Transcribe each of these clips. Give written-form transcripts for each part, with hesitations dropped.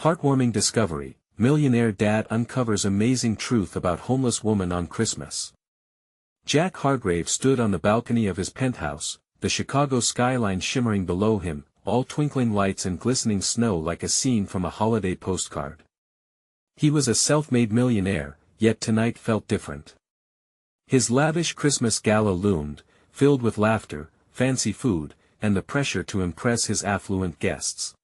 Heartwarming discovery, millionaire dad uncovers amazing truth about homeless woman on Christmas. Jack Hargrave stood on the balcony of his penthouse, the Chicago skyline shimmering below him, all twinkling lights and glistening snow like a scene from a holiday postcard. He was a self-made millionaire, yet tonight felt different. His lavish Christmas gala loomed, filled with laughter, fancy food, and the pressure to impress his affluent guests.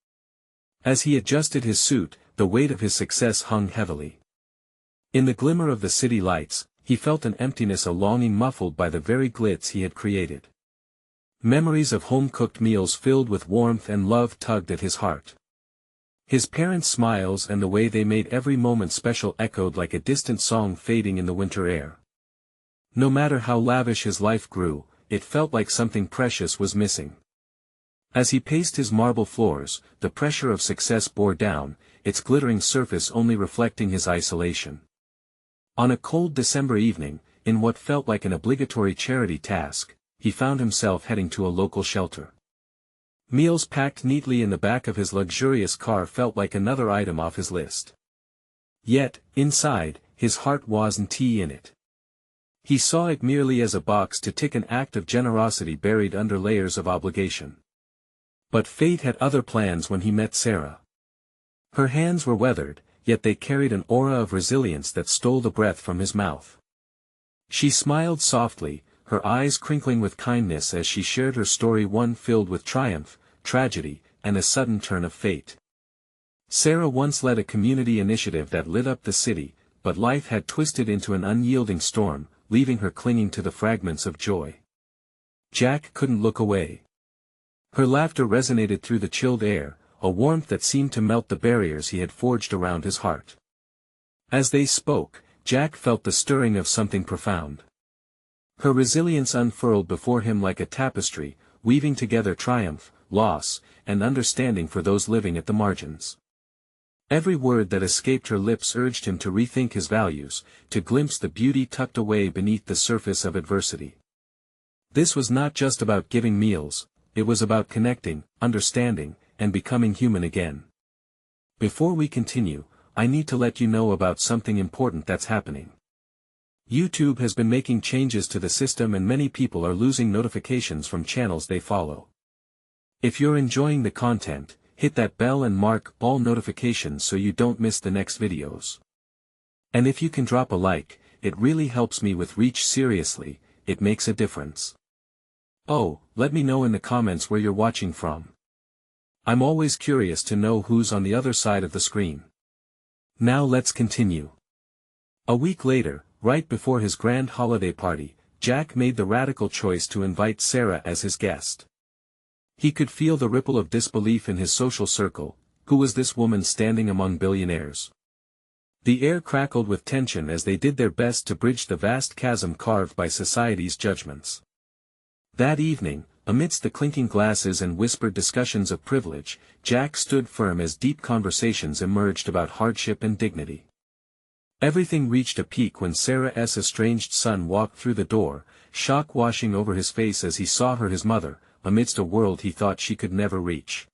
As he adjusted his suit, the weight of his success hung heavily. In the glimmer of the city lights, he felt an emptiness, a longing muffled by the very glitz he had created. Memories of home-cooked meals filled with warmth and love tugged at his heart. His parents' smiles and the way they made every moment special echoed like a distant song fading in the winter air. No matter how lavish his life grew, it felt like something precious was missing. As he paced his marble floors, the pressure of success bore down, its glittering surface only reflecting his isolation. On a cold December evening, in what felt like an obligatory charity task, he found himself heading to a local shelter. Meals packed neatly in the back of his luxurious car felt like another item off his list. Yet, inside, his heart wasn't in it. He saw it merely as a box to tick, an act of generosity buried under layers of obligation. But fate had other plans when he met Sarah. Her hands were weathered, yet they carried an aura of resilience that stole the breath from his mouth. She smiled softly, her eyes crinkling with kindness as she shared her story, one filled with triumph, tragedy, and a sudden turn of fate. Sarah once led a community initiative that lit up the city, but life had twisted into an unyielding storm, leaving her clinging to the fragments of joy. Jack couldn't look away. Her laughter resonated through the chilled air, a warmth that seemed to melt the barriers he had forged around his heart. As they spoke, Jack felt the stirring of something profound. Her resilience unfurled before him like a tapestry, weaving together triumph, loss, and understanding for those living at the margins. Every word that escaped her lips urged him to rethink his values, to glimpse the beauty tucked away beneath the surface of adversity. This was not just about giving meals, it was about connecting, understanding, and becoming human again. Before we continue, I need to let you know about something important that's happening. YouTube has been making changes to the system and many people are losing notifications from channels they follow. If you're enjoying the content, hit that bell and mark all notifications so you don't miss the next videos. And if you can drop a like, it really helps me with reach. Seriously, it makes a difference. Oh, let me know in the comments where you're watching from. I'm always curious to know who's on the other side of the screen. Now let's continue. A week later, right before his grand holiday party, Jack made the radical choice to invite Sarah as his guest. He could feel the ripple of disbelief in his social circle. Who was this woman standing among billionaires? The air crackled with tension as they did their best to bridge the vast chasm carved by society's judgments. That evening, amidst the clinking glasses and whispered discussions of privilege, Jack stood firm as deep conversations emerged about hardship and dignity. Everything reached a peak when Sarah's estranged son walked through the door, shock washing over his face as he saw her, his mother, amidst a world he thought she could never reach.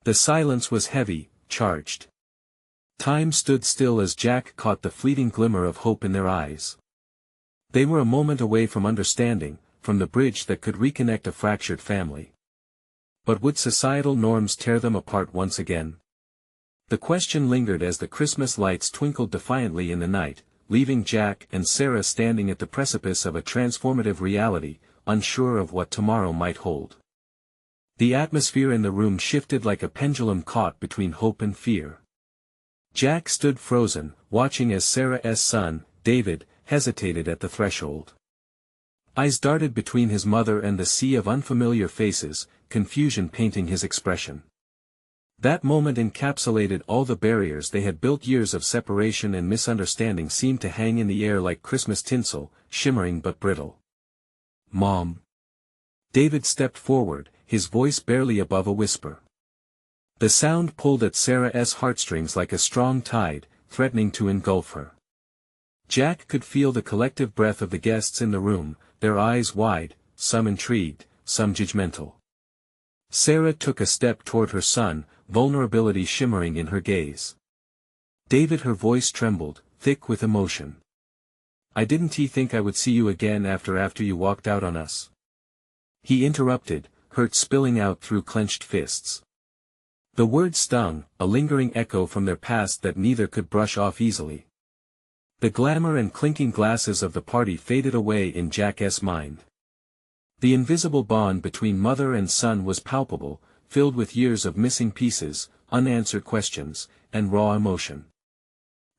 The silence was heavy, charged. Time stood still as Jack caught the fleeting glimmer of hope in their eyes. They were a moment away from understanding, from the bridge that could reconnect a fractured family. But would societal norms tear them apart once again? The question lingered as the Christmas lights twinkled defiantly in the night, leaving Jack and Sarah standing at the precipice of a transformative reality, unsure of what tomorrow might hold. The atmosphere in the room shifted like a pendulum caught between hope and fear. Jack stood frozen, watching as Sarah's son, David, hesitated at the threshold. Eyes darted between his mother and the sea of unfamiliar faces, confusion painting his expression. That moment encapsulated all the barriers they had built. Years of separation and misunderstanding seemed to hang in the air like Christmas tinsel, shimmering but brittle. "Mom." David stepped forward, his voice barely above a whisper. The sound pulled at Sarah's heartstrings like a strong tide, threatening to engulf her. Jack could feel the collective breath of the guests in the room, their eyes wide, some intrigued, some judgmental. Sarah took a step toward her son, vulnerability shimmering in her gaze. David, her voice trembled, thick with emotion. I didn't think I would see you again after you walked out on us. He interrupted, hurt spilling out through clenched fists. The words stung, a lingering echo from their past that neither could brush off easily. The glamour and clinking glasses of the party faded away in Jack's mind. The invisible bond between mother and son was palpable, filled with years of missing pieces, unanswered questions, and raw emotion.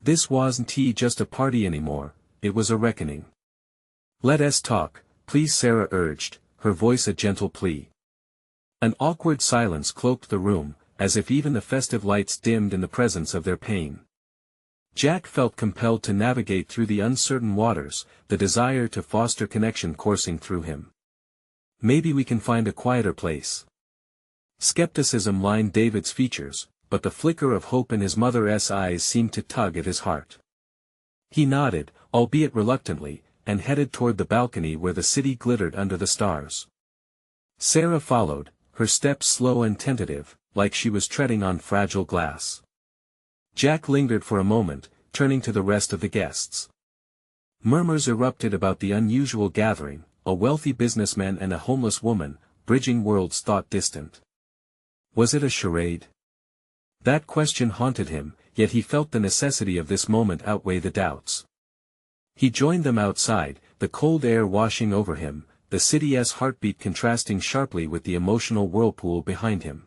This wasn't just a party anymore, it was a reckoning. Let us talk, please, Sarah urged, her voice a gentle plea. An awkward silence cloaked the room, as if even the festive lights dimmed in the presence of their pain. Jack felt compelled to navigate through the uncertain waters, the desire to foster connection coursing through him. Maybe we can find a quieter place. Skepticism lined David's features, but the flicker of hope in his mother's eyes seemed to tug at his heart. He nodded, albeit reluctantly, and headed toward the balcony where the city glittered under the stars. Sarah followed, her steps slow and tentative, like she was treading on fragile glass. Jack lingered for a moment, turning to the rest of the guests. Murmurs erupted about the unusual gathering, a wealthy businessman and a homeless woman, bridging worlds thought distant. Was it a charade? That question haunted him, yet he felt the necessity of this moment outweigh the doubts. He joined them outside, the cold air washing over him, the city's heartbeat contrasting sharply with the emotional whirlpool behind him.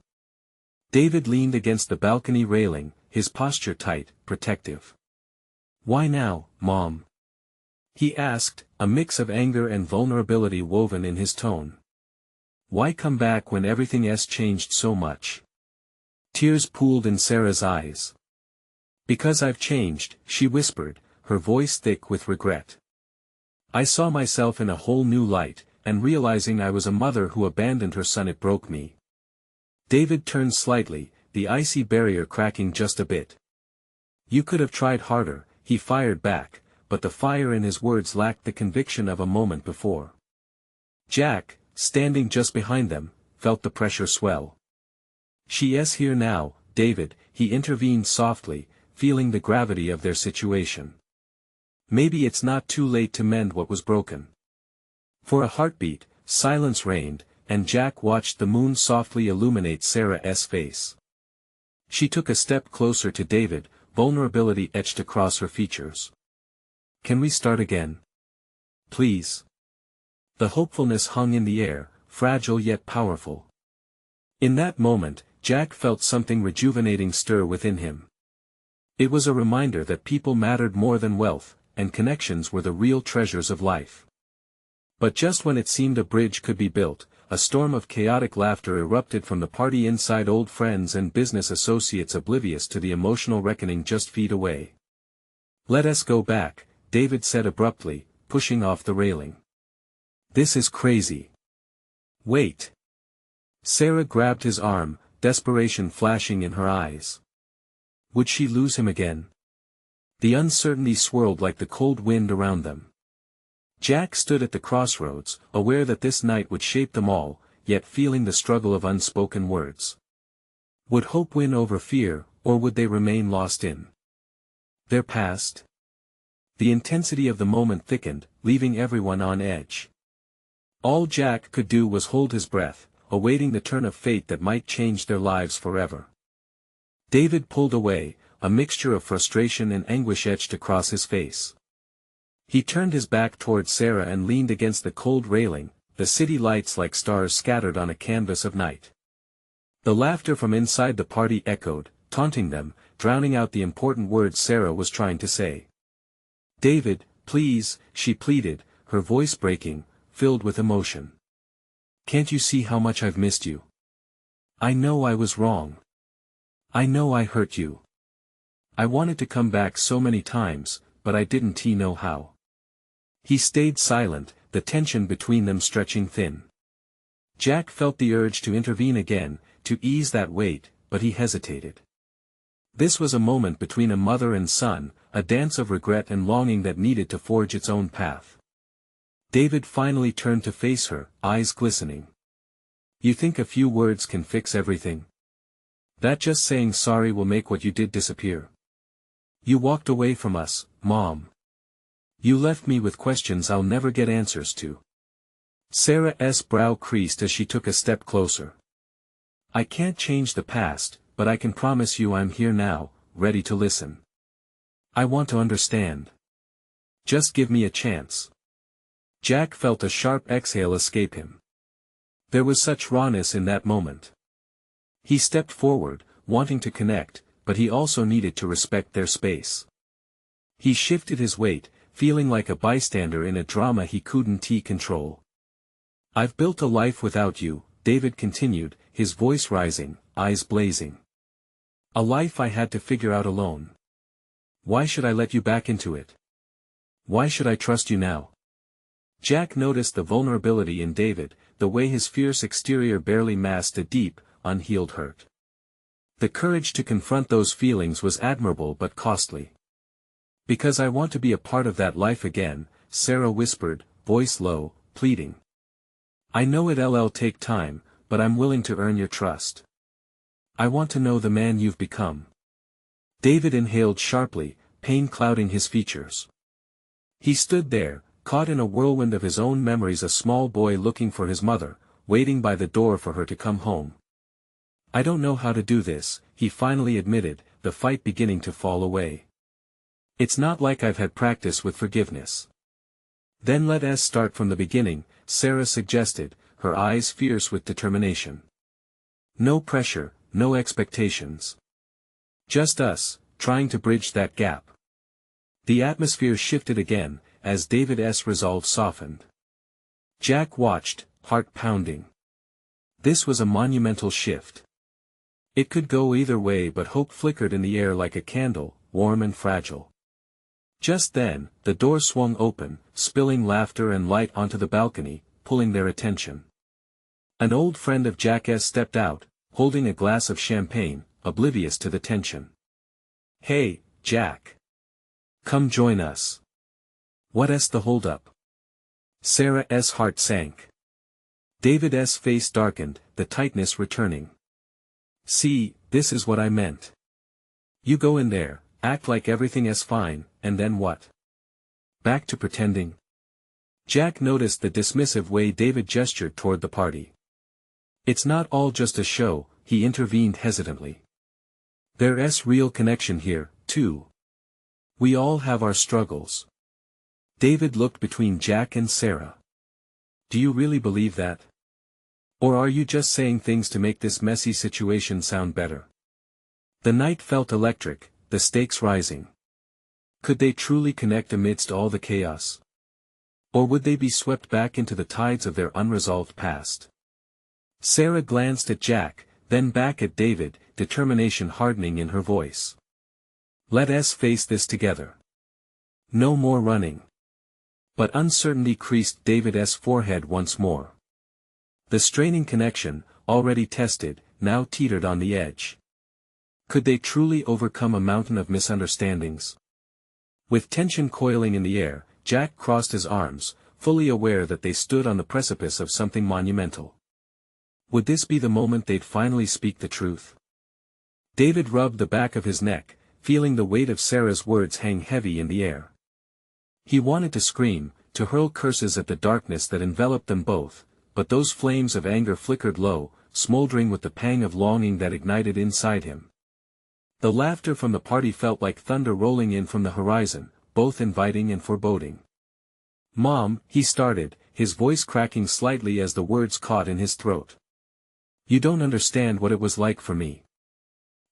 David leaned against the balcony railing, his posture tight, protective. Why now, Mom? He asked, a mix of anger and vulnerability woven in his tone. Why come back when everything has changed so much? Tears pooled in Sarah's eyes. Because I've changed, she whispered, her voice thick with regret. I saw myself in a whole new light, and realizing I was a mother who abandoned her son, it broke me. David turned slightly, the icy barrier cracking just a bit. You could have tried harder, he fired back, but the fire in his words lacked the conviction of a moment before. Jack, standing just behind them, felt the pressure swell. She is here now, David, he intervened softly, feeling the gravity of their situation. Maybe it's not too late to mend what was broken. For a heartbeat, silence reigned, and Jack watched the moon softly illuminate Sarah's face. She took a step closer to David, vulnerability etched across her features. Can we start again? Please. The hopefulness hung in the air, fragile yet powerful. In that moment, Jack felt something rejuvenating stir within him. It was a reminder that people mattered more than wealth, and connections were the real treasures of life. But just when it seemed a bridge could be built, a storm of chaotic laughter erupted from the party inside, old friends and business associates oblivious to the emotional reckoning just feet away. Let us go back, David said abruptly, pushing off the railing. This is crazy. Wait. Sarah grabbed his arm, desperation flashing in her eyes. Would she lose him again? The uncertainty swirled like the cold wind around them. Jack stood at the crossroads, aware that this night would shape them all, yet feeling the struggle of unspoken words. Would hope win over fear, or would they remain lost in their past? The intensity of the moment thickened, leaving everyone on edge. All Jack could do was hold his breath, awaiting the turn of fate that might change their lives forever. David pulled away, a mixture of frustration and anguish etched across his face. He turned his back toward Sarah and leaned against the cold railing, the city lights like stars scattered on a canvas of night. The laughter from inside the party echoed, taunting them, drowning out the important words Sarah was trying to say. David, please, she pleaded, her voice breaking, filled with emotion. Can't you see how much I've missed you? I know I was wrong. I know I hurt you. I wanted to come back so many times, but I didn't know how. He stayed silent, the tension between them stretching thin. Jack felt the urge to intervene again, to ease that weight, but he hesitated. This was a moment between a mother and son, a dance of regret and longing that needed to forge its own path. David finally turned to face her, eyes glistening. You think a few words can fix everything? That just saying sorry will make what you did disappear. You walked away from us, Mom. You left me with questions I'll never get answers to. Sarah's brow creased as she took a step closer. I can't change the past, but I can promise you I'm here now, ready to listen. I want to understand. Just give me a chance. Jack felt a sharp exhale escape him. There was such rawness in that moment. He stepped forward, wanting to connect, but he also needed to respect their space. He shifted his weight, feeling like a bystander in a drama he couldn't control. I've built a life without you, David continued, his voice rising, eyes blazing. A life I had to figure out alone. Why should I let you back into it? Why should I trust you now? Jack noticed the vulnerability in David, the way his fierce exterior barely masked a deep, unhealed hurt. The courage to confront those feelings was admirable but costly. Because I want to be a part of that life again, Sarah whispered, voice low, pleading. I know it'll take time, but I'm willing to earn your trust. I want to know the man you've become. David inhaled sharply, pain clouding his features. He stood there, caught in a whirlwind of his own memories, a small boy looking for his mother, waiting by the door for her to come home. I don't know how to do this, he finally admitted, the fight beginning to fall away. It's not like I've had practice with forgiveness. Then let us start from the beginning, Sarah suggested, her eyes fierce with determination. No pressure, no expectations. Just us, trying to bridge that gap. The atmosphere shifted again, as David's resolve softened. Jack watched, heart pounding. This was a monumental shift. It could go either way, but hope flickered in the air like a candle, warm and fragile. Just then, the door swung open, spilling laughter and light onto the balcony, pulling their attention. An old friend of Jack's stepped out, holding a glass of champagne, oblivious to the tension. Hey, Jack. Come join us. What's the holdup? Sarah's heart sank. David's face darkened, the tightness returning. See, this is what I meant. You go in there, act like everything is fine, and then what? Back to pretending? Jack noticed the dismissive way David gestured toward the party. It's not all just a show, he intervened hesitantly. There's real connection here, too. We all have our struggles. David looked between Jack and Sarah. Do you really believe that? Or are you just saying things to make this messy situation sound better? The night felt electric, the stakes rising. Could they truly connect amidst all the chaos? Or would they be swept back into the tides of their unresolved past? Sarah glanced at Jack, then back at David, determination hardening in her voice. Let us face this together. No more running. But uncertainty creased David's forehead once more. The straining connection, already tested, now teetered on the edge. Could they truly overcome a mountain of misunderstandings? With tension coiling in the air, Jack crossed his arms, fully aware that they stood on the precipice of something monumental. Would this be the moment they'd finally speak the truth? David rubbed the back of his neck, feeling the weight of Sarah's words hang heavy in the air. He wanted to scream, to hurl curses at the darkness that enveloped them both, but those flames of anger flickered low, smoldering with the pang of longing that ignited inside him. The laughter from the party felt like thunder rolling in from the horizon, both inviting and foreboding. Mom, he started, his voice cracking slightly as the words caught in his throat. You don't understand what it was like for me.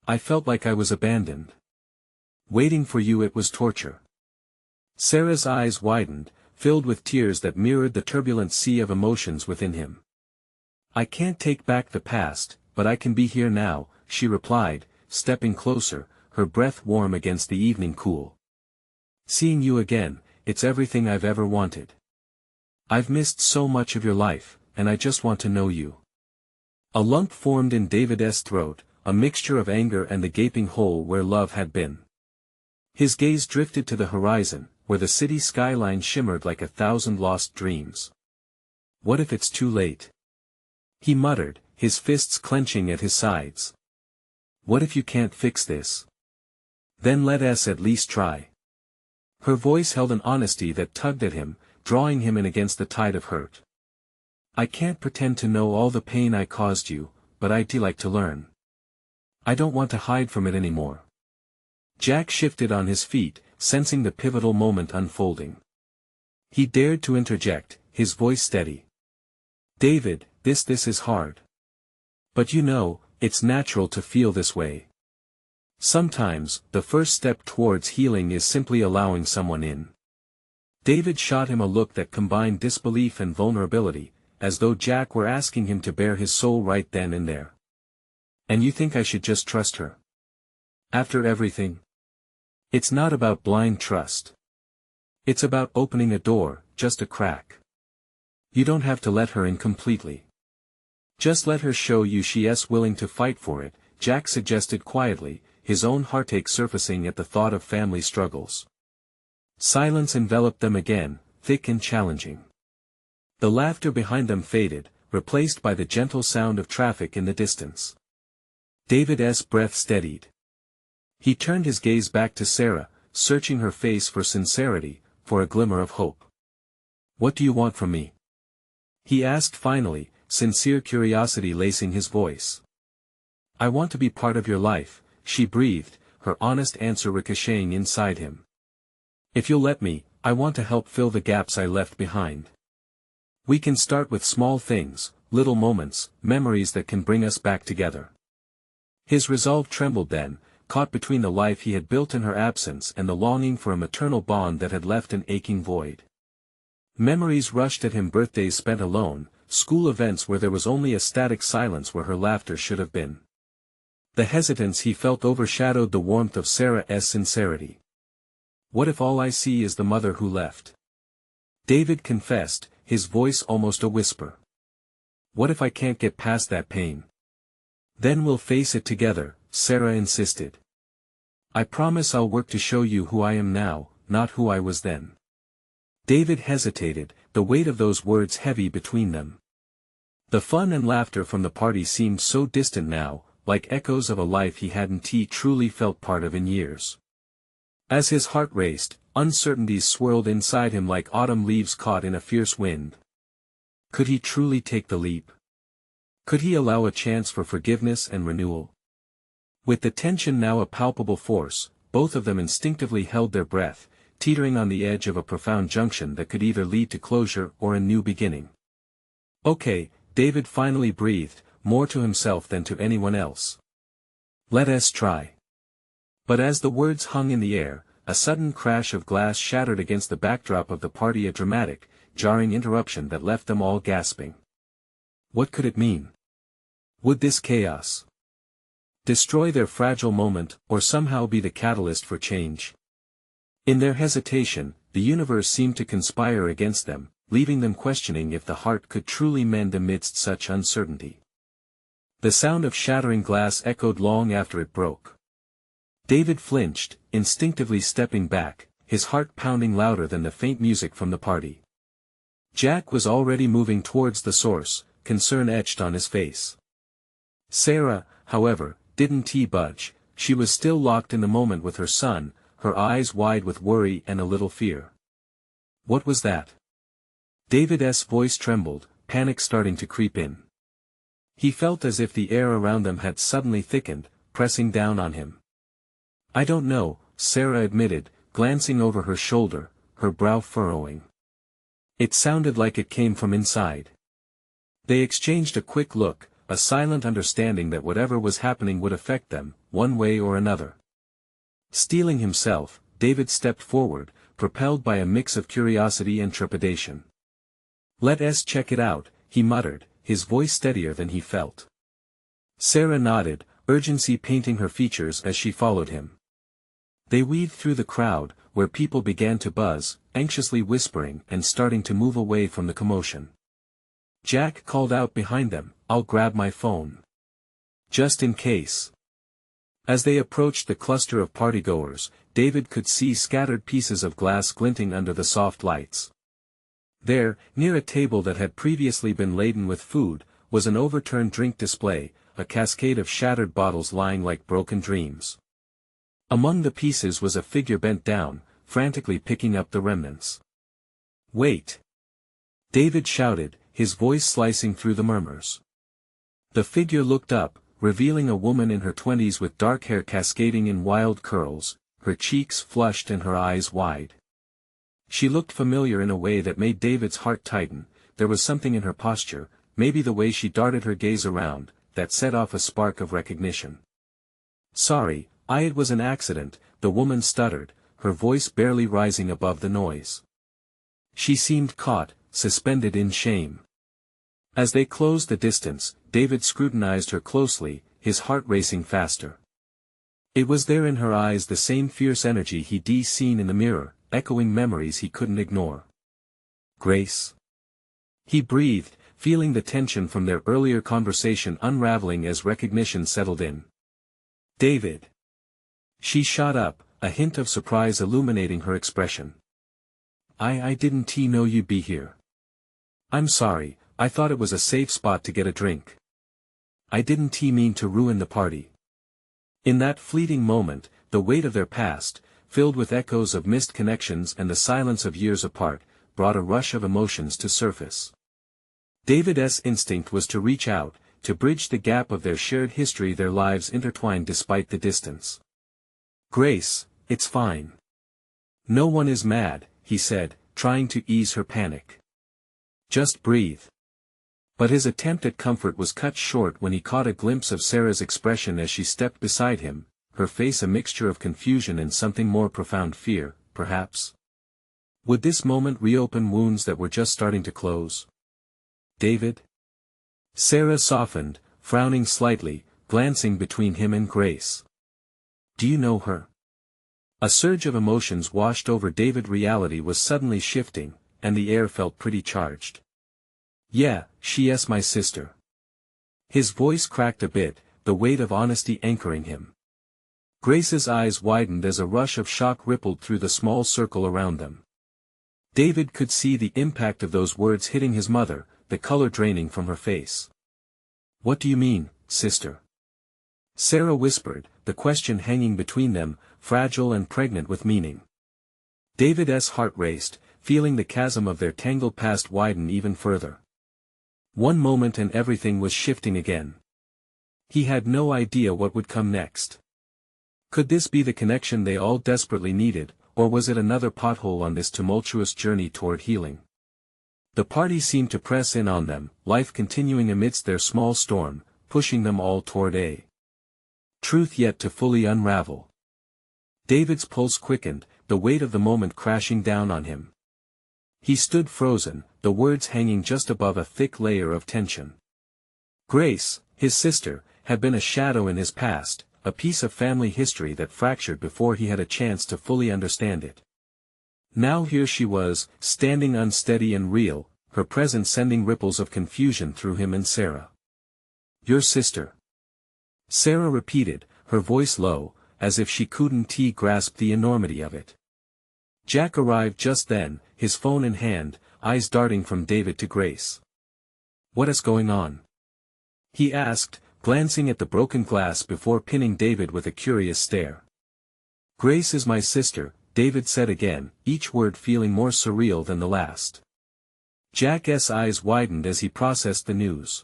I felt like I was abandoned. Waiting for you, it was torture. Sarah's eyes widened, filled with tears that mirrored the turbulent sea of emotions within him. I can't take back the past, but I can be here now, she replied, stepping closer, her breath warm against the evening cool. Seeing you again, it's everything I've ever wanted. I've missed so much of your life, and I just want to know you. A lump formed in David's throat, a mixture of anger and the gaping hole where love had been. His gaze drifted to the horizon, where the city skyline shimmered like 1,000 lost dreams. What if it's too late? He muttered, his fists clenching at his sides. What if you can't fix this? Then let us at least try. Her voice held an honesty that tugged at him, drawing him in against the tide of hurt. I can't pretend to know all the pain I caused you, but I'd like to learn. I don't want to hide from it anymore. Jack shifted on his feet, sensing the pivotal moment unfolding. He dared to interject, his voice steady. David, this is hard. But you know, it's natural to feel this way. Sometimes, the first step towards healing is simply allowing someone in. David shot him a look that combined disbelief and vulnerability, as though Jack were asking him to bare his soul right then and there. And you think I should just trust her? After everything? It's not about blind trust. It's about opening a door, just a crack. You don't have to let her in completely. Just let her show you she's willing to fight for it, Jack suggested quietly, his own heartache surfacing at the thought of family struggles. Silence enveloped them again, thick and challenging. The laughter behind them faded, replaced by the gentle sound of traffic in the distance. David's breath steadied. He turned his gaze back to Sarah, searching her face for sincerity, for a glimmer of hope. What do you want from me? He asked finally, sincere curiosity lacing his voice. I want to be part of your life, she breathed, her honest answer ricocheting inside him. If you'll let me, I want to help fill the gaps I left behind. We can start with small things, little moments, memories that can bring us back together. His resolve trembled then, caught between the life he had built in her absence and the longing for a maternal bond that had left an aching void. Memories rushed at him, birthdays spent alone, school events where there was only a static silence where her laughter should have been. The hesitance he felt overshadowed the warmth of Sarah's sincerity. What if all I see is the mother who left? David confessed, his voice almost a whisper. What if I can't get past that pain? Then we'll face it together, Sarah insisted. I promise I'll work to show you who I am now, not who I was then. David hesitated, the weight of those words heavy between them. The fun and laughter from the party seemed so distant now, like echoes of a life he hadn't truly felt part of in years. As his heart raced, uncertainties swirled inside him like autumn leaves caught in a fierce wind. Could he truly take the leap? Could he allow a chance for forgiveness and renewal? With the tension now a palpable force, both of them instinctively held their breath, teetering on the edge of a profound junction that could either lead to closure or a new beginning. Okay, David finally breathed, more to himself than to anyone else. Let us try. But as the words hung in the air, a sudden crash of glass shattered against the backdrop of the party, a dramatic, jarring interruption that left them all gasping. What could it mean? Would this chaos destroy their fragile moment, or somehow be the catalyst for change? In their hesitation, the universe seemed to conspire against them, leaving them questioning if the heart could truly mend amidst such uncertainty. The sound of shattering glass echoed long after it broke. David flinched, instinctively stepping back, his heart pounding louder than the faint music from the party. Jack was already moving towards the source, concern etched on his face. Sarah, however, didn't budge. She was still locked in the moment with her son, her eyes wide with worry and a little fear. What was that? David's voice trembled, panic starting to creep in. He felt as if the air around them had suddenly thickened, pressing down on him. I don't know, Sarah admitted, glancing over her shoulder, her brow furrowing. It sounded like it came from inside. They exchanged a quick look, a silent understanding that whatever was happening would affect them, one way or another. Steeling himself, David stepped forward, propelled by a mix of curiosity and trepidation. Let us check it out, he muttered, his voice steadier than he felt. Sarah nodded, urgency painting her features as she followed him. They weaved through the crowd, where people began to buzz, anxiously whispering and starting to move away from the commotion. Jack called out behind them, I'll grab my phone. Just in case. As they approached the cluster of partygoers, David could see scattered pieces of glass glinting under the soft lights. There, near a table that had previously been laden with food, was an overturned drink display, a cascade of shattered bottles lying like broken dreams. Among the pieces was a figure bent down, frantically picking up the remnants. "Wait!" David shouted, his voice slicing through the murmurs. The figure looked up, revealing a woman in her 20s with dark hair cascading in wild curls, her cheeks flushed and her eyes wide. She looked familiar in a way that made David's heart tighten. There was something in her posture, maybe the way she darted her gaze around, that set off a spark of recognition. "Sorry, it was an accident," the woman stuttered, her voice barely rising above the noise. She seemed caught, suspended in shame. As they closed the distance, David scrutinized her closely, his heart racing faster. It was there in her eyes, the same fierce energy he'd seen in the mirror, echoing memories he couldn't ignore. "Grace?" He breathed, feeling the tension from their earlier conversation unraveling as recognition settled in. "David." She shot up, a hint of surprise illuminating her expression. I didn't know you'd be here." "I'm sorry, I thought it was a safe spot to get a drink. I didn't mean to ruin the party." In that fleeting moment, the weight of their past, filled with echoes of missed connections and the silence of years apart, brought a rush of emotions to surface. David's instinct was to reach out, to bridge the gap of their shared history, their lives intertwined despite the distance. "Grace, it's fine. No one is mad," he said, trying to ease her panic. "Just breathe." But his attempt at comfort was cut short when he caught a glimpse of Sarah's expression as she stepped beside him, her face a mixture of confusion and something more profound, fear, perhaps. Would this moment reopen wounds that were just starting to close? "David?" Sarah softened, frowning slightly, glancing between him and Grace. "Do you know her?" A surge of emotions washed over David. Reality was suddenly shifting, and the air felt pretty charged. "Yeah, she's my sister." His voice cracked a bit, the weight of honesty anchoring him. Grace's eyes widened as a rush of shock rippled through the small circle around them. David could see the impact of those words hitting his mother, the color draining from her face. "What do you mean, sister?" Sarah whispered, the question hanging between them, fragile and pregnant with meaning. David's heart raced, feeling the chasm of their tangled past widen even further. One moment and everything was shifting again. He had no idea what would come next. Could this be the connection they all desperately needed, or was it another pothole on this tumultuous journey toward healing? The party seemed to press in on them, life continuing amidst their small storm, pushing them all toward a truth yet to fully unravel. David's pulse quickened, the weight of the moment crashing down on him. He stood frozen, the words hanging just above a thick layer of tension. Grace, his sister, had been a shadow in his past, a piece of family history that fractured before he had a chance to fully understand it. Now here she was, standing unsteady and real, her presence sending ripples of confusion through him and Sarah. "Your sister?" Sarah repeated, her voice low, as if she couldn't grasp the enormity of it. Jack arrived just then, his phone in hand, eyes darting from David to Grace. "What is going on?" he asked, glancing at the broken glass before pinning David with a curious stare. "Grace is my sister," David said again, each word feeling more surreal than the last. Jack's eyes widened as he processed the news.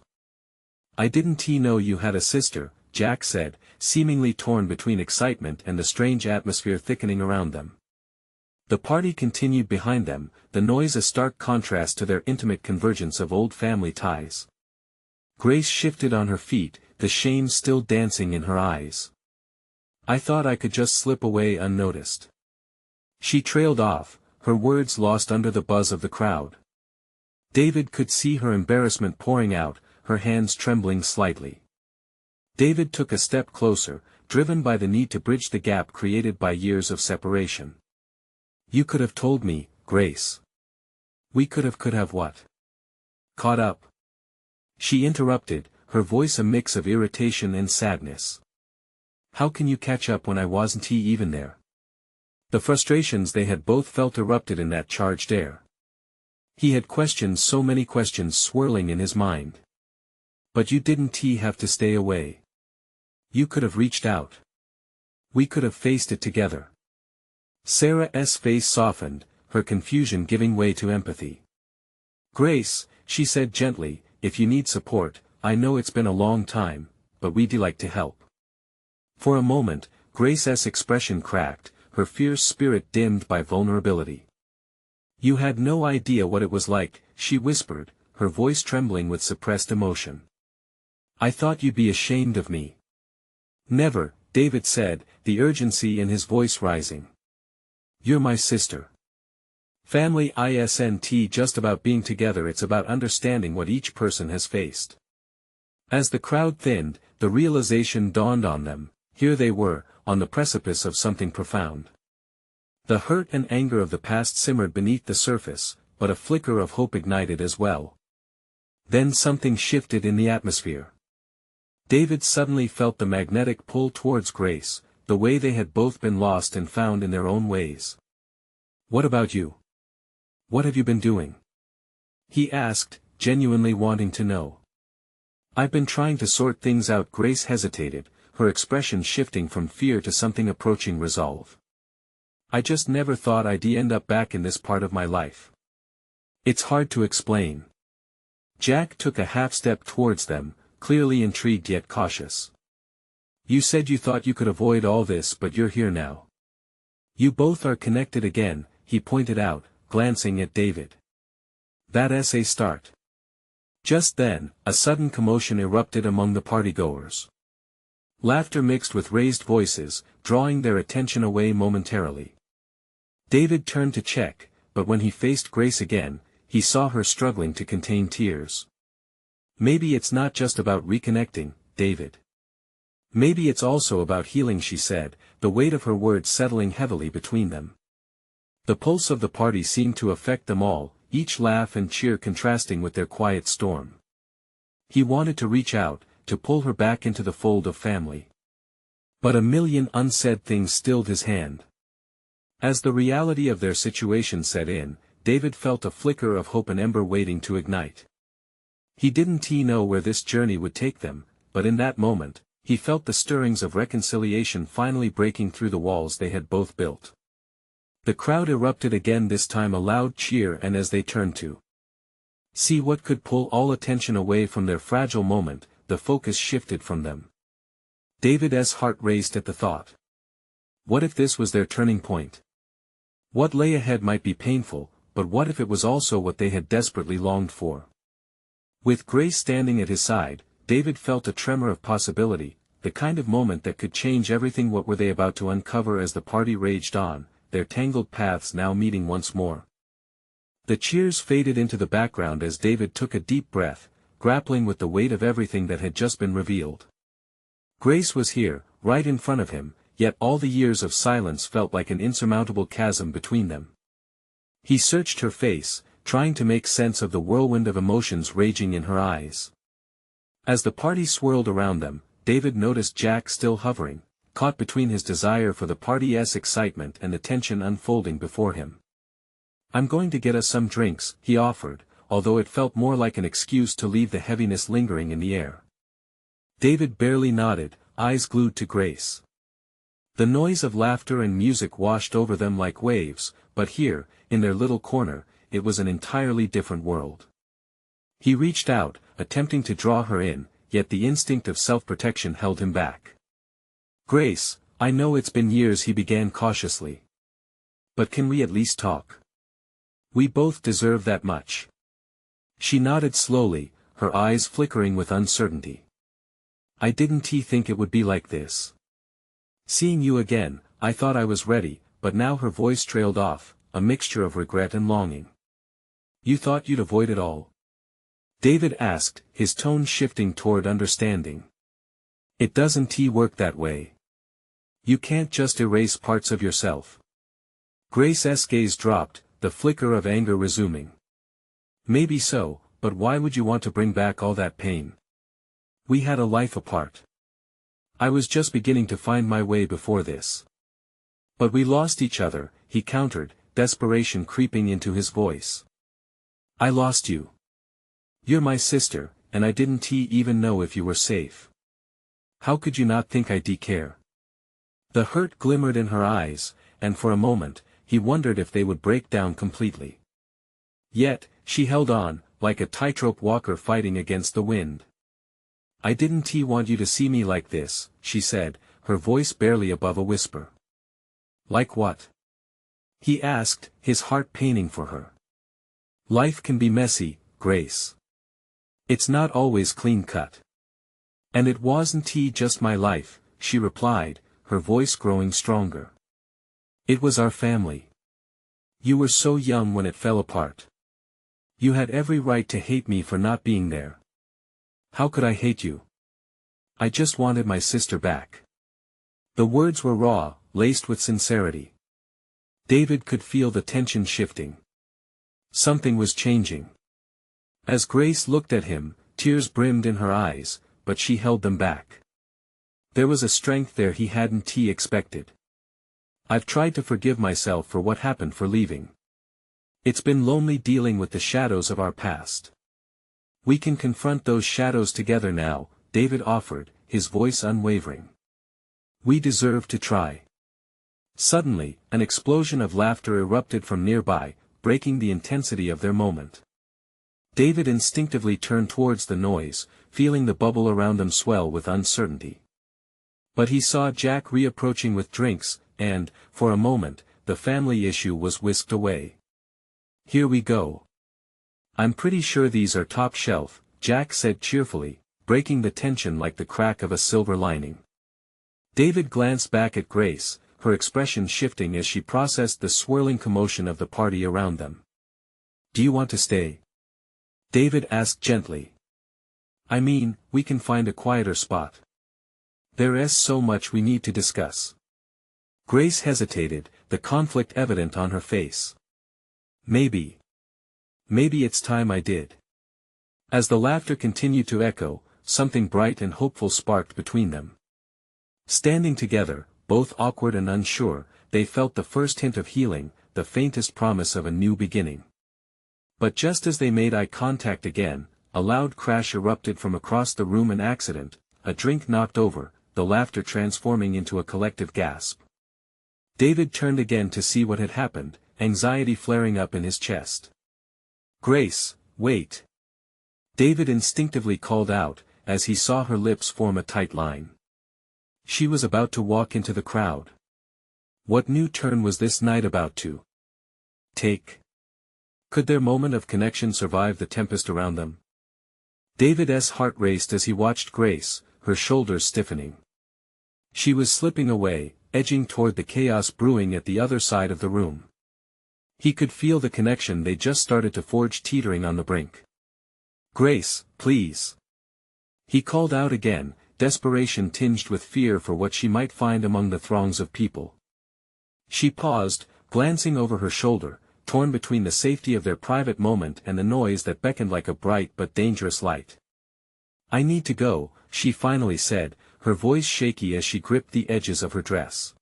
"I didn't know you had a sister," Jack said, seemingly torn between excitement and the strange atmosphere thickening around them. The party continued behind them, the noise a stark contrast to their intimate convergence of old family ties. Grace shifted on her feet, the shame still dancing in her eyes. "I thought I could just slip away unnoticed." She trailed off, her words lost under the buzz of the crowd. David could see her embarrassment pouring out, her hands trembling slightly. David took a step closer, driven by the need to bridge the gap created by years of separation. "You could have told me, Grace." "We could have what?" "Caught up." She interrupted, her voice a mix of irritation and sadness. "How can you catch up when I wasn't even there?" The frustrations they had both felt erupted in that charged air. He had questioned so many questions swirling in his mind. But you didn't have to stay away. You could have reached out. We could have faced it together. Sarah's face softened, her confusion giving way to empathy. Grace, she said gently, if you need support, I know it's been a long time, but we'd like to help. For a moment, Grace's expression cracked, her fierce spirit dimmed by vulnerability. You had no idea what it was like, she whispered, her voice trembling with suppressed emotion. I thought you'd be ashamed of me. Never, David said, the urgency in his voice rising. You're my sister. Family isn't just about being together, it's about understanding what each person has faced. As the crowd thinned, the realization dawned on them, here they were, on the precipice of something profound. The hurt and anger of the past simmered beneath the surface, but a flicker of hope ignited as well. Then something shifted in the atmosphere. David suddenly felt the magnetic pull towards Grace, the way they had both been lost and found in their own ways. What about you? What have you been doing? He asked, genuinely wanting to know. I've been trying to sort things out. Grace hesitated, her expression shifting from fear to something approaching resolve. I just never thought I'd end up back in this part of my life. It's hard to explain. Jack took a half step towards them, clearly intrigued yet cautious. You said you thought you could avoid all this, but you're here now. You both are connected again, he pointed out, glancing at David. That's a start. Just then, a sudden commotion erupted among the partygoers. Laughter mixed with raised voices, drawing their attention away momentarily. David turned to check, but when he faced Grace again, he saw her struggling to contain tears. Maybe it's not just about reconnecting, David. Maybe it's also about healing, she said, the weight of her words settling heavily between them. The pulse of the party seemed to affect them all, each laugh and cheer contrasting with their quiet storm. He wanted to reach out, to pull her back into the fold of family. But a million unsaid things stilled his hand. As the reality of their situation set in, David felt a flicker of hope, an ember waiting to ignite. He didn't know where this journey would take them, but in that moment, he felt the stirrings of reconciliation finally breaking through the walls they had both built. The crowd erupted again, this time a loud cheer, and as they turned to see what could pull all attention away from their fragile moment, the focus shifted from them. David's heart raced at the thought. What if this was their turning point? What lay ahead might be painful, but what if it was also what they had desperately longed for? With Grace standing at his side, David felt a tremor of possibility, the kind of moment that could change everything. What were they about to uncover as the party raged on, their tangled paths now meeting once more? The cheers faded into the background as David took a deep breath, grappling with the weight of everything that had just been revealed. Grace was here, right in front of him, yet all the years of silence felt like an insurmountable chasm between them. He searched her face, trying to make sense of the whirlwind of emotions raging in her eyes. As the party swirled around them, David noticed Jack still hovering, caught between his desire for the party's excitement and the tension unfolding before him. I'm going to get us some drinks, he offered, although it felt more like an excuse to leave the heaviness lingering in the air. David barely nodded, eyes glued to Grace. The noise of laughter and music washed over them like waves, but here, in their little corner, it was an entirely different world. He reached out, attempting to draw her in, yet the instinct of self-protection held him back. Grace, I know it's been years, he began cautiously. But can we at least talk? We both deserve that much. She nodded slowly, her eyes flickering with uncertainty. I didn't think it would be like this. Seeing you again, I thought I was ready, but now her voice trailed off, a mixture of regret and longing. You thought you'd avoid it all? David asked, his tone shifting toward understanding. It doesn't work that way. You can't just erase parts of yourself. Grace's gaze dropped, the flicker of anger resuming. Maybe so, but why would you want to bring back all that pain? We had a life apart. I was just beginning to find my way before this. But we lost each other, he countered, desperation creeping into his voice. I lost you. You're my sister, and I didn't even know if you were safe. How could you not think I'd care? The hurt glimmered in her eyes, and for a moment, he wondered if they would break down completely. Yet, she held on, like a tightrope walker fighting against the wind. I didn't want you to see me like this, she said, her voice barely above a whisper. Like what? He asked, his heart paining for her. Life can be messy, Grace. It's not always clean-cut. And it wasn't just my life, she replied, her voice growing stronger. It was our family. You were so young when it fell apart. You had every right to hate me for not being there. How could I hate you? I just wanted my sister back. The words were raw, laced with sincerity. David could feel the tension shifting. Something was changing. As Grace looked at him, tears brimmed in her eyes, but she held them back. There was a strength there he hadn't expected. I've tried to forgive myself for what happened, for leaving. It's been lonely dealing with the shadows of our past. We can confront those shadows together now, David offered, his voice unwavering. We deserve to try. Suddenly, an explosion of laughter erupted from nearby, breaking the intensity of their moment. David instinctively turned towards the noise, feeling the bubble around them swell with uncertainty. But he saw Jack reapproaching with drinks, and, for a moment, the family issue was whisked away. Here we go. I'm pretty sure these are top shelf, Jack said cheerfully, breaking the tension like the crack of a silver lining. David glanced back at Grace, her expression shifting as she processed the swirling commotion of the party around them. Do you want to stay? David asked gently. I mean, we can find a quieter spot. There is so much we need to discuss. Grace hesitated, the conflict evident on her face. Maybe it's time I did. As the laughter continued to echo, something bright and hopeful sparked between them. Standing together, both awkward and unsure, they felt the first hint of healing, the faintest promise of a new beginning. But just as they made eye contact again, a loud crash erupted from across the room. An accident, a drink knocked over, the laughter transforming into a collective gasp. David turned again to see what had happened, anxiety flaring up in his chest. Grace, wait. David instinctively called out, as he saw her lips form a tight line. She was about to walk into the crowd. What new turn was this night about to take? Could their moment of connection survive the tempest around them? David's heart raced as he watched Grace, her shoulders stiffening. She was slipping away, edging toward the chaos brewing at the other side of the room. He could feel the connection they just started to forge teetering on the brink. Grace, please. He called out again, desperation tinged with fear for what she might find among the throngs of people. She paused, glancing over her shoulder, torn between the safety of their private moment and the noise that beckoned like a bright but dangerous light. I need to go, she finally said, her voice shaky as she gripped the edges of her dress.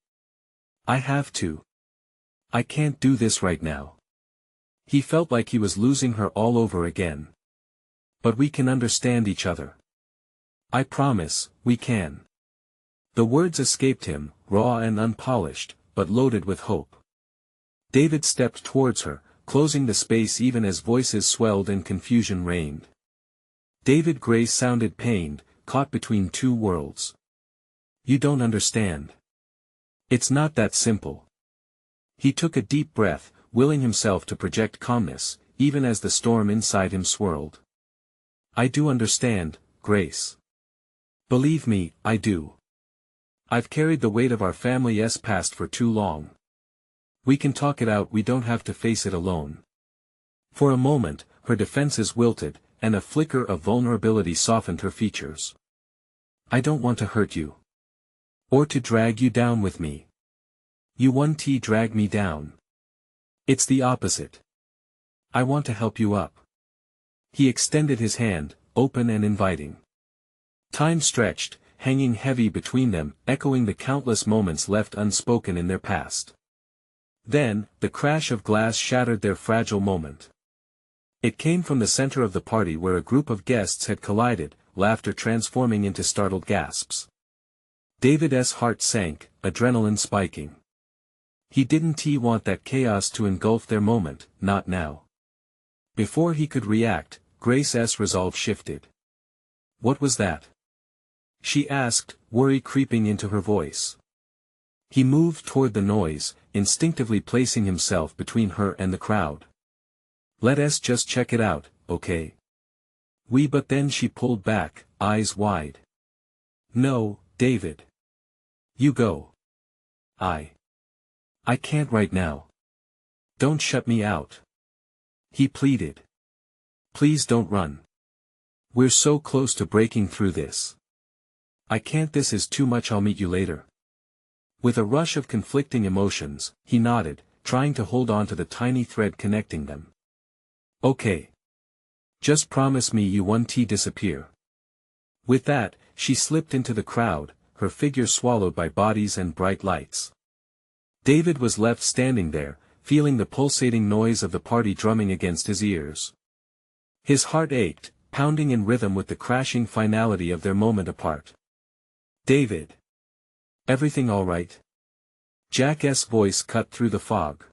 I have to. I can't do this right now. He felt like he was losing her all over again. But we can understand each other. I promise, we can. The words escaped him, raw and unpolished, but loaded with hope. David stepped towards her, closing the space even as voices swelled and confusion reigned. David Grace sounded pained, caught between two worlds. You don't understand. It's not that simple. He took a deep breath, willing himself to project calmness, even as the storm inside him swirled. I do understand, Grace. Believe me, I do. I've carried the weight of our family's past for too long. We can talk it out, we don't have to face it alone. For a moment, her defenses wilted, and a flicker of vulnerability softened her features. I don't want to hurt you. Or to drag you down with me. You won't drag me down. It's the opposite. I want to help you up. He extended his hand, open and inviting. Time stretched, hanging heavy between them, echoing the countless moments left unspoken in their past. Then, the crash of glass shattered their fragile moment. It came from the center of the party where a group of guests had collided, laughter transforming into startled gasps. David's heart sank, adrenaline spiking. He didn't want that chaos to engulf their moment, not now. Before he could react, Grace's resolve shifted. What was that? She asked, worry creeping into her voice. He moved toward the noise, instinctively placing himself between her and the crowd. Let's just check it out, okay? But then she pulled back, eyes wide. No, David. You go. I can't right now. Don't shut me out. He pleaded. Please don't run. We're so close to breaking through this. I can't, this is too much, I'll meet you later. With a rush of conflicting emotions, he nodded, trying to hold on to the tiny thread connecting them. Okay. Just promise me you won't disappear. With that, she slipped into the crowd, her figure swallowed by bodies and bright lights. David was left standing there, feeling the pulsating noise of the party drumming against his ears. His heart ached, pounding in rhythm with the crashing finality of their moment apart. David. Everything all right? Jack's voice cut through the fog.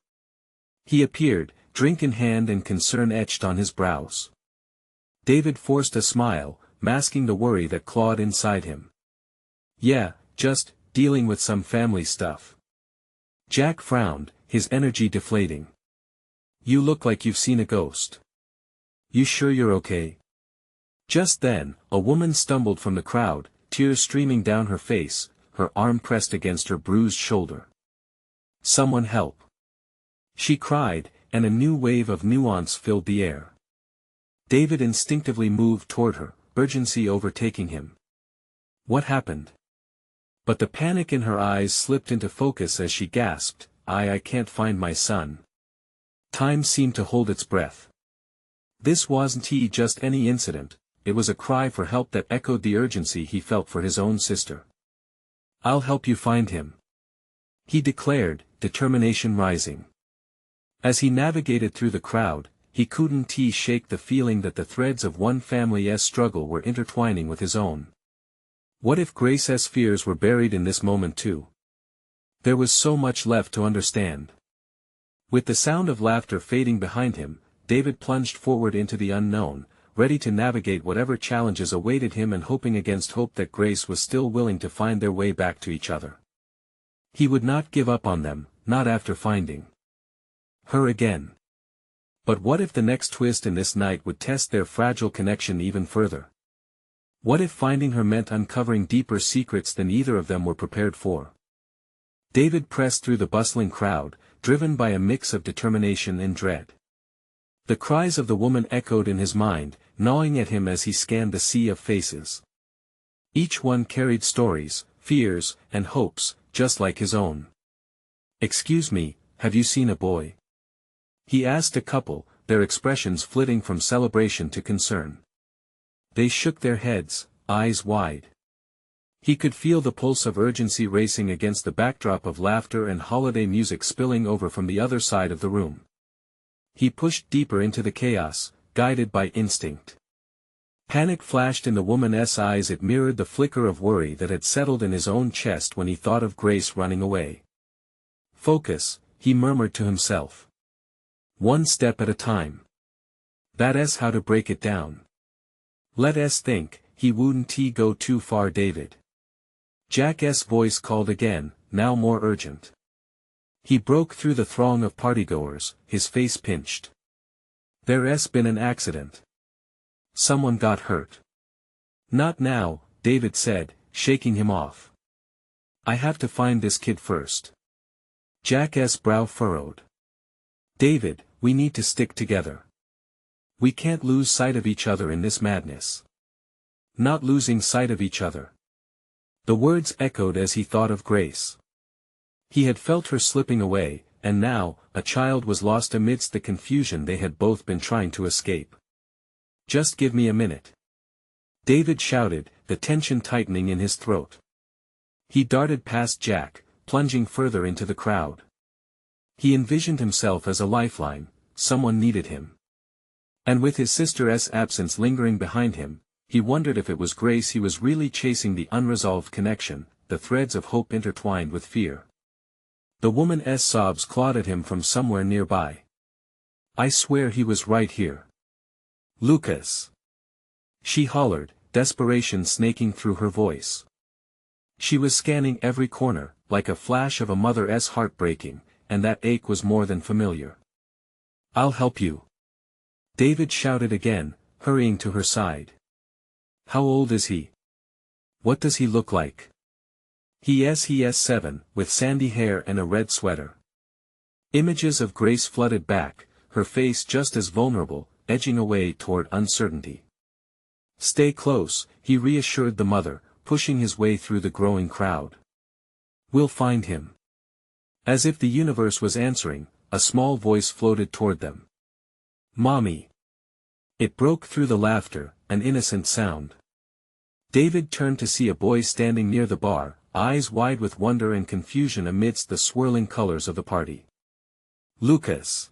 He appeared, drink in hand and concern etched on his brows. David forced a smile, masking the worry that clawed inside him. Yeah, just, dealing with some family stuff. Jack frowned, his energy deflating. You look like you've seen a ghost. You sure you're okay? Just then, a woman stumbled from the crowd, tears streaming down her face, her arm pressed against her bruised shoulder. Someone help. She cried, and a new wave of nuance filled the air. David instinctively moved toward her, urgency overtaking him. What happened? But the panic in her eyes slipped into focus as she gasped, I can't find my son. Time seemed to hold its breath. This wasn't just any incident, it was a cry for help that echoed the urgency he felt for his own sister. I'll help you find him. He declared, determination rising. As he navigated through the crowd, he couldn't shake the feeling that the threads of one family's struggle were intertwining with his own. What if Grace's fears were buried in this moment too? There was so much left to understand. With the sound of laughter fading behind him, David plunged forward into the unknown, ready to navigate whatever challenges awaited him and hoping against hope that Grace was still willing to find their way back to each other. He would not give up on them, not after finding her again. But what if the next twist in this night would test their fragile connection even further? What if finding her meant uncovering deeper secrets than either of them were prepared for? David pressed through the bustling crowd, driven by a mix of determination and dread. The cries of the woman echoed in his mind, gnawing at him as he scanned the sea of faces. Each one carried stories, fears, and hopes, just like his own. Excuse me, have you seen a boy? He asked a couple, their expressions flitting from celebration to concern. They shook their heads, eyes wide. He could feel the pulse of urgency racing against the backdrop of laughter and holiday music spilling over from the other side of the room. He pushed deeper into the chaos, guided by instinct. Panic flashed in the woman's eyes, it mirrored the flicker of worry that had settled in his own chest when he thought of Grace running away. Focus, he murmured to himself. One step at a time. That's how to break it down. Let us think, he wouldn't go too far, David. Jack's voice called again, now more urgent. He broke through the throng of partygoers, his face pinched. There's been an accident. Someone got hurt. Not now, David said, shaking him off. I have to find this kid first. Jack's brow furrowed. David, we need to stick together. We can't lose sight of each other in this madness. Not losing sight of each other. The words echoed as he thought of Grace. He had felt her slipping away, and now, a child was lost amidst the confusion they had both been trying to escape. Just give me a minute. David shouted, the tension tightening in his throat. He darted past Jack, plunging further into the crowd. He envisioned himself as a lifeline, someone needed him. And with his sister's absence lingering behind him, he wondered if it was Grace he was really chasing, the unresolved connection, the threads of hope intertwined with fear. The woman's sobs clawed at him from somewhere nearby. "I swear he was right here. Lucas!" she hollered, desperation snaking through her voice. She was scanning every corner, like a flash of a mother's heart breaking, and that ache was more than familiar. "I'll help you," David shouted again, hurrying to her side. "How old is he? What does he look like?" He's 7, with sandy hair and a red sweater." Images of Grace flooded back, her face just as vulnerable, edging away toward uncertainty. "Stay close," he reassured the mother, pushing his way through the growing crowd. "We'll find him." As if the universe was answering, a small voice floated toward them. "Mommy." It broke through the laughter, an innocent sound. David turned to see a boy standing near the bar, eyes wide with wonder and confusion amidst the swirling colors of the party. "Lucas!"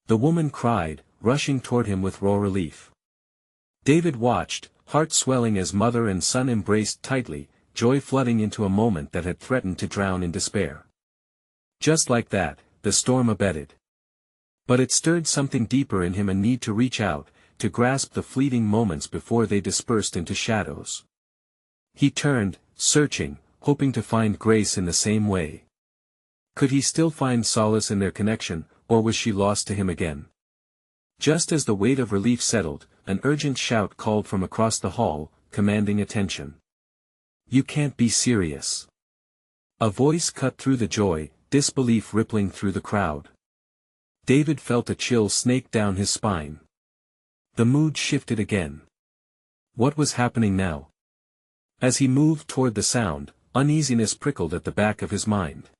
the woman cried, rushing toward him with raw relief. David watched, heart swelling as mother and son embraced tightly, joy flooding into a moment that had threatened to drown in despair. Just like that, the storm abated. But it stirred something deeper in him, a need to reach out, to grasp the fleeting moments before they dispersed into shadows. He turned, searching, hoping to find Grace in the same way. Could he still find solace in their connection, or was she lost to him again? Just as the weight of relief settled, an urgent shout called from across the hall, commanding attention. "You can't be serious." A voice cut through the joy, disbelief rippling through the crowd. David felt a chill snake down his spine. The mood shifted again. What was happening now? As he moved toward the sound, uneasiness prickled at the back of his mind.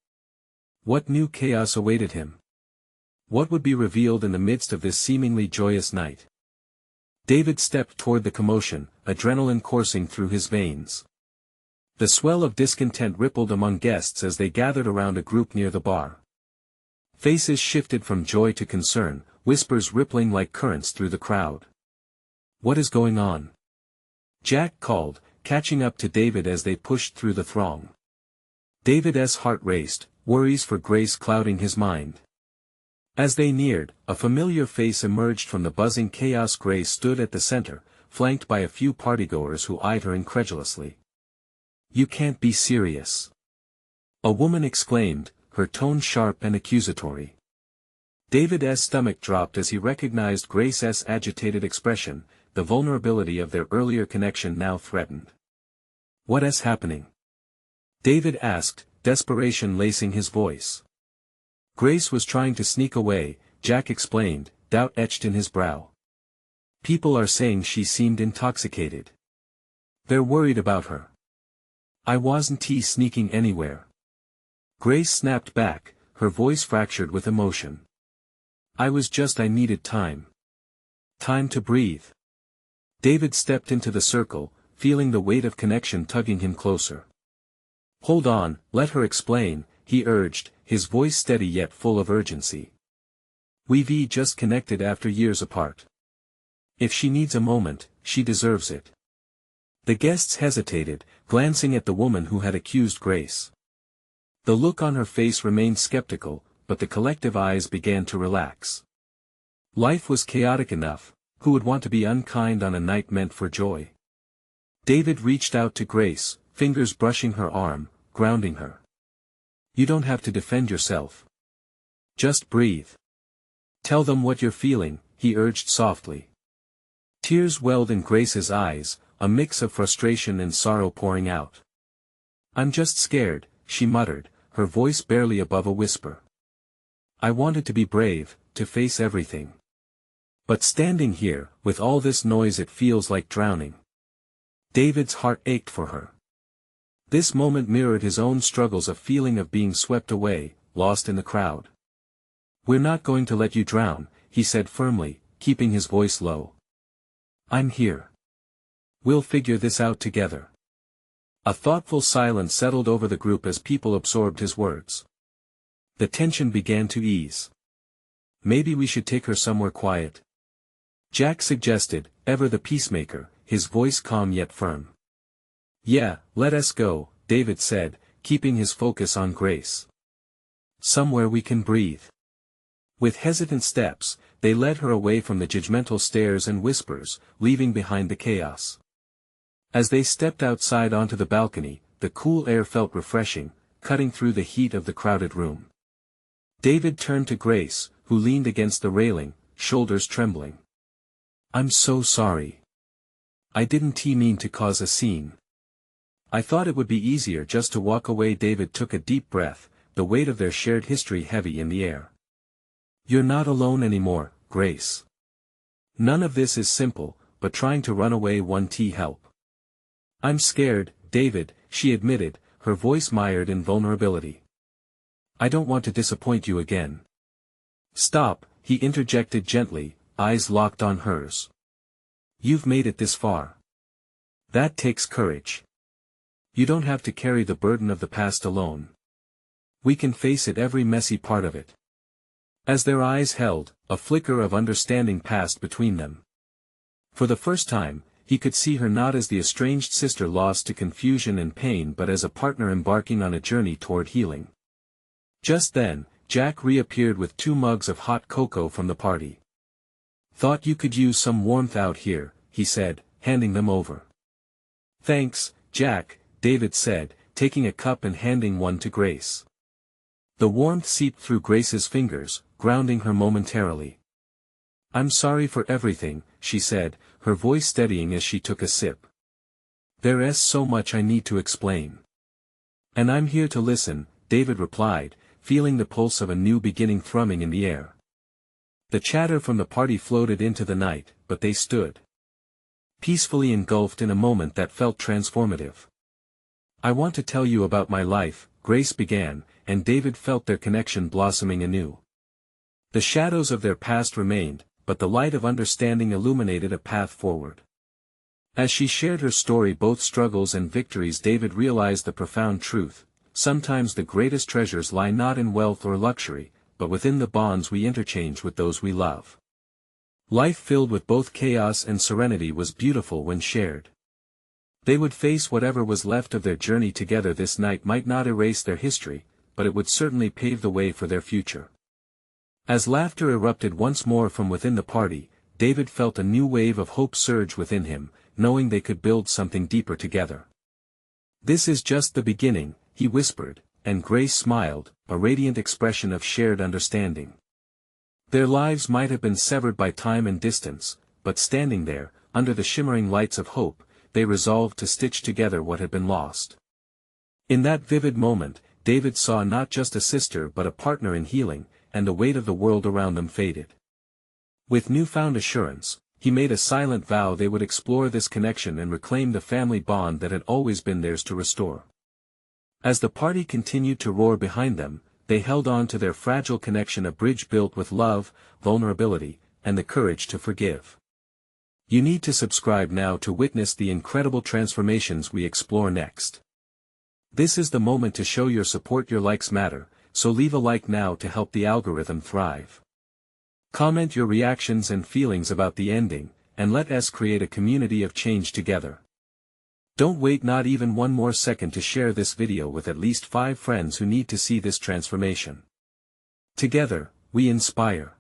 What new chaos awaited him? What would be revealed in the midst of this seemingly joyous night? David stepped toward the commotion, adrenaline coursing through his veins. The swell of discontent rippled among guests as they gathered around a group near the bar. Faces shifted from joy to concern, whispers rippling like currents through the crowd. "What is going on?" Jack called, catching up to David as they pushed through the throng. David's heart raced, worries for Grace clouding his mind. As they neared, a familiar face emerged from the buzzing chaos. Grace stood at the center, flanked by a few partygoers who eyed her incredulously. "You can't be serious," a woman exclaimed, her tone sharp and accusatory. David's stomach dropped as he recognized Grace's agitated expression, the vulnerability of their earlier connection now threatened. "What is happening?" David asked, desperation lacing his voice. Grace was trying to sneak away, Jack explained, doubt etched in his brow. "People are saying she seemed intoxicated. They're worried about her." "I wasn't sneaking anywhere." Grace snapped back, her voice fractured with emotion. I needed time. Time to breathe." David stepped into the circle, feeling the weight of connection tugging him closer. "Hold on, let her explain," he urged, his voice steady yet full of urgency. "We've just connected after years apart. If she needs a moment, she deserves it." The guests hesitated, glancing at the woman who had accused Grace. The look on her face remained skeptical, but the collective eyes began to relax. Life was chaotic enough, who would want to be unkind on a night meant for joy? David reached out to Grace, fingers brushing her arm, grounding her. "You don't have to defend yourself. Just breathe. Tell them what you're feeling," he urged softly. Tears welled in Grace's eyes, a mix of frustration and sorrow pouring out. "I'm just scared," she muttered, her voice barely above a whisper. "I wanted to be brave, to face everything. But standing here, with all this noise, it feels like drowning." David's heart ached for her. This moment mirrored his own struggles, a feeling of being swept away, lost in the crowd. "We're not going to let you drown," he said firmly, keeping his voice low. "I'm here. We'll figure this out together." A thoughtful silence settled over the group as people absorbed his words. The tension began to ease. "Maybe we should take her somewhere quiet," Jack suggested, ever the peacemaker, his voice calm yet firm. Yeah, let us go, David said, keeping his focus on Grace. Somewhere we can breathe. With hesitant steps, they led her away from the judgmental stares and whispers, leaving behind the chaos. As they stepped outside onto the balcony, the cool air felt refreshing, cutting through the heat of the crowded room. David turned to Grace, who leaned against the railing, shoulders trembling. I'm so sorry. I didn't mean to cause a scene. I thought it would be easier just to walk away. David took a deep breath, the weight of their shared history heavy in the air. You're not alone anymore, Grace. None of this is simple, but trying to run away won't help. I'm scared, David, she admitted, her voice mired in vulnerability. I don't want to disappoint you again. Stop, he interjected gently, eyes locked on hers. You've made it this far. That takes courage. You don't have to carry the burden of the past alone. We can face it, every messy part of it. As their eyes held, a flicker of understanding passed between them. For the first time, he could see her not as the estranged sister lost to confusion and pain but as a partner embarking on a journey toward healing. Just then, Jack reappeared with 2 mugs of hot cocoa from the party. Thought you could use some warmth out here, he said, handing them over. Thanks, Jack, David said, taking a cup and handing one to Grace. The warmth seeped through Grace's fingers, grounding her momentarily. I'm sorry for everything, she said, her voice steadying as she took a sip. There's so much I need to explain. And I'm here to listen, David replied, feeling the pulse of a new beginning thrumming in the air. The chatter from the party floated into the night, but they stood peacefully engulfed in a moment that felt transformative. I want to tell you about my life, Grace began, and David felt their connection blossoming anew. The shadows of their past remained, but the light of understanding illuminated a path forward. As she shared her story, both struggles and victories, David realized the profound truth: sometimes the greatest treasures lie not in wealth or luxury, but within the bonds we interchange with those we love. Life filled with both chaos and serenity was beautiful when shared. They would face whatever was left of their journey together. This night might not erase their history, but it would certainly pave the way for their future. As laughter erupted once more from within the party, David felt a new wave of hope surge within him, knowing they could build something deeper together. This is just the beginning, he whispered, and Grace smiled, a radiant expression of shared understanding. Their lives might have been severed by time and distance, but standing there, under the shimmering lights of hope, they resolved to stitch together what had been lost. In that vivid moment, David saw not just a sister but a partner in healing, and the weight of the world around them faded. With newfound assurance, he made a silent vow they would explore this connection and reclaim the family bond that had always been theirs to restore. As the party continued to roar behind them, they held on to their fragile connection, a bridge built with love, vulnerability, and the courage to forgive. You need to subscribe now to witness the incredible transformations we explore next. This is the moment to show your support. Your likes matter, so leave a like now to help the algorithm thrive. Comment your reactions and feelings about the ending, and let us create a community of change together. Don't wait not even one more second to share this video with at least 5 friends who need to see this transformation. Together, we inspire.